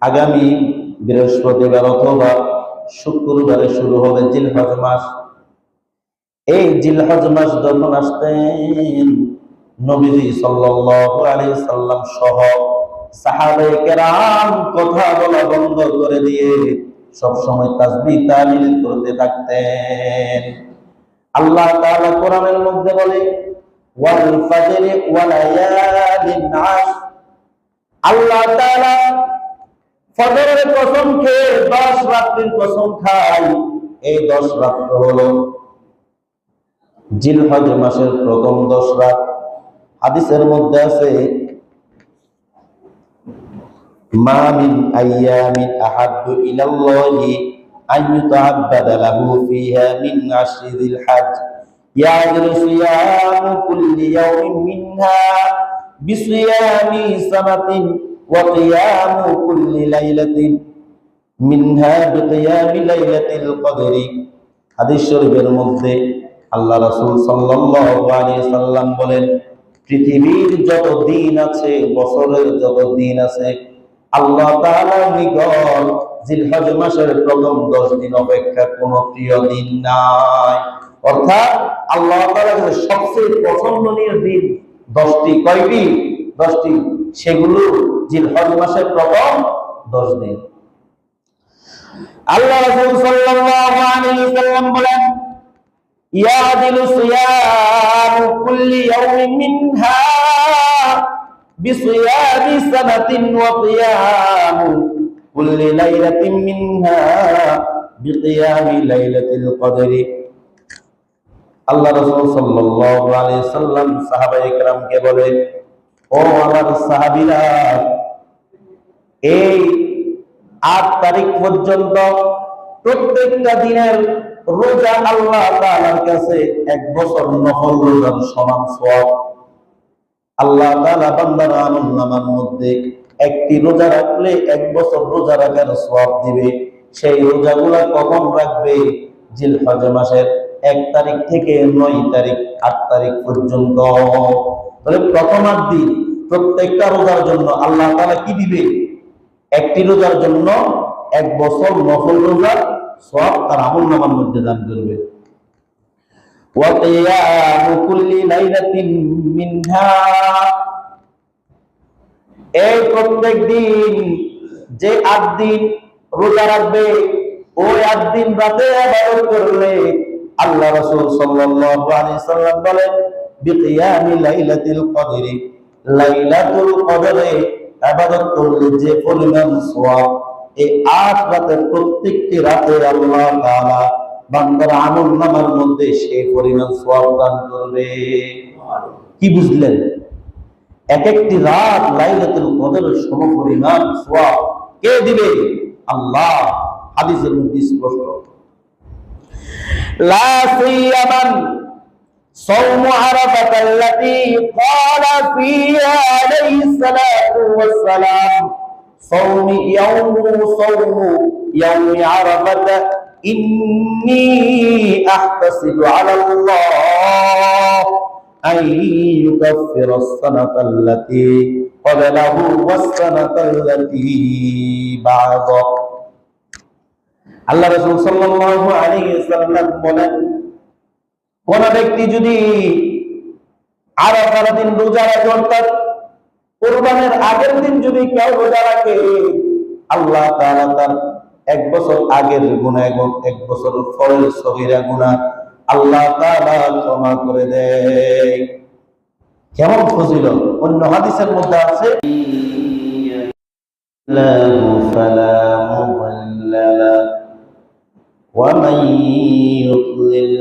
আগামী বৃহস্পতিবার অথবা শুক্রবারে শুরু হবে জিলহজ মাস। এই জিলহজ মাস যখন আসতেন, নবীজি সাল্লাল্লাহু আলাইহি সাল্লাম সহ সাহাবায়ে কেরাম কথা বলা বন্ধ করে দিয়ে সব সময় তাসবিহ তাহলিল করতে থাকতেন। আল্লাহ তাআলা কোরআনের মধ্যে বলে, ওয়াল ফাজরি ওয়া লায়ালিন আশ। আল্লাহ তাআলা ফজরের কসম খেয়ে 10 রাত্রির কসম খায়। এই 10 রাত্র হলো জিলহজ মাসের প্রথম 10 রাত। হাদিসের মধ্যে আছে, মা মিন আইয়ামিন আহাব্বু ইলাল্লাহি আন ইউতাআব্বাদা লাহু ফিহা মিন আশরি যিল হজ ইয়াদিলু সিয়ামু কুল্লি ইয়াওমিন মিনহা বিসিয়ামি সানাতিন ওয়া কিয়ামু কুল্লি লাইলাতিন মিনহা বিকিয়ামি লাইলাতিল কদরি। হাদিস শরীফের মধ্যে আল্লাহ রাসূল সাল্লাল্লাহু আলাইহি সাল্লাম বলেন, পৃথিবীর যত দিন আছে, বছরের যত দিন আছে, আল্লাহ তাআলার নিকট জিলহজ মাসের প্রথম 10 দিন অপেক্ষা কোনো প্রিয় দিন নাই। অর্থাৎ আল্লাহ তাআলার কাছে সবচেয়ে পছন্দনীয় দিন 10টি। কয়টি? 10টি। সেগুলো জিলহজ মাসের প্রথম 10 দিন। আল্লাহ রাসূল সাল্লাল্লাহু আলাইহি সাল্লাম বলেন, ইয়াদিলু সিয়ামু কুল্লি ইয়াওমিন মিনহা বিসিয়ামি সানাতিন ওয়া কিয়ামু কুল্লি লাইলাতিন মিনহা বিকিয়ামি লাইলাতিল কদরি। আল্লাহ রাসূল সাল্লাল্লাহু আলাইহি সাল্লাম সাহাবায়ে কেরামকে বলে, ও আমার সাহাবীরা, এই 8 তারিখ পর্যন্ত প্রত্যেকটা দিনের রোজা আল্লাহ তাআলার কাছে 1 বছর নফল রোজার সমান সওয়াব। আল্লাহ তাআলা বান্দার আমলনামার মধ্যে একটি রোজা রাখলে 1 বছর রোজা রাখার সওয়াব দিবে। সেই রোজাগুলা কখন রাখবে? জিলহজ মাসের 1 তারিখ থেকে 9 তারিখ 8 তারিখ পর্যন্ত। তাহলে প্রথম 8 দিন প্রত্যেকটা রোজার জন্য আল্লাহ তাআলা কি দিবে? একটি রোজার জন্য 1 বছর নফল রোজার সওয়াব তার আমলনামার মধ্যে দান করবে। ওয়া কিয়ামু কুল্লি লাইলাতিন মিনহা, এই প্রত্যেক দিন যে 8 দিন রোজা রাখবে, ওই 8 দিন রাতে ইবাদত করলে আল্লাহ রাসূল সাল্লাল্লাহু আলাইহি সাল্লাম বলেন, বিকিয়ামি লাইলাতিল কদরি, লাইলাতুল কদরে ইবাদত করলে যে পরিমাণ সওয়াব, এই 8 রাতের প্রত্যেকটি রাতে আল্লাহ তাআলা বান্দার আমলনামার মধ্যে সেই পরিমাণ সওয়াব দান করবে। কি বুঝলেন? এক একটি রাত লাইলাতুল কদরের সমপরিমাণ সওয়াব কে দিবে? আল্লাহ। হাদিসের মধ্যে স্পষ্ট। লা সিয়ামান সাওমু আরাফাতাল্লাতী ক্বালা ফিহা আলাইহিস সালাতু ওয়াস সালাম সাওমি ইয়াউমি আরাফাতা ইন্নী আহতাসিবু আলাল্লাহ আন ইউকাফিরাস সানাতাল্লাতী ক্বাবলাহু ওয়াস সানাতাল্লাতী বা'দা। আল্লাহ রাসূল সাল্লাল্লাহু আলাইহি ওয়াসাল্লাম বলেন, কোন ব্যক্তি যদি আরাফার দিন রোজা রাখে, অর্থাৎ কুরবানের আগের দিন যদি কেউ রোজা রাখে, আল্লাহ তাআলা তার 1 বছর আগের গুনাহ এবং 1 বছর পরের সগীরা গুনাহ আল্লাহ তাআলা ক্ষমা করে দেয়। কেমন ফজিলত! অন্য হাদিসের মধ্যে আছে, লা ফালা মুদিল্লা লা ওয়া মান ইউদ্লিল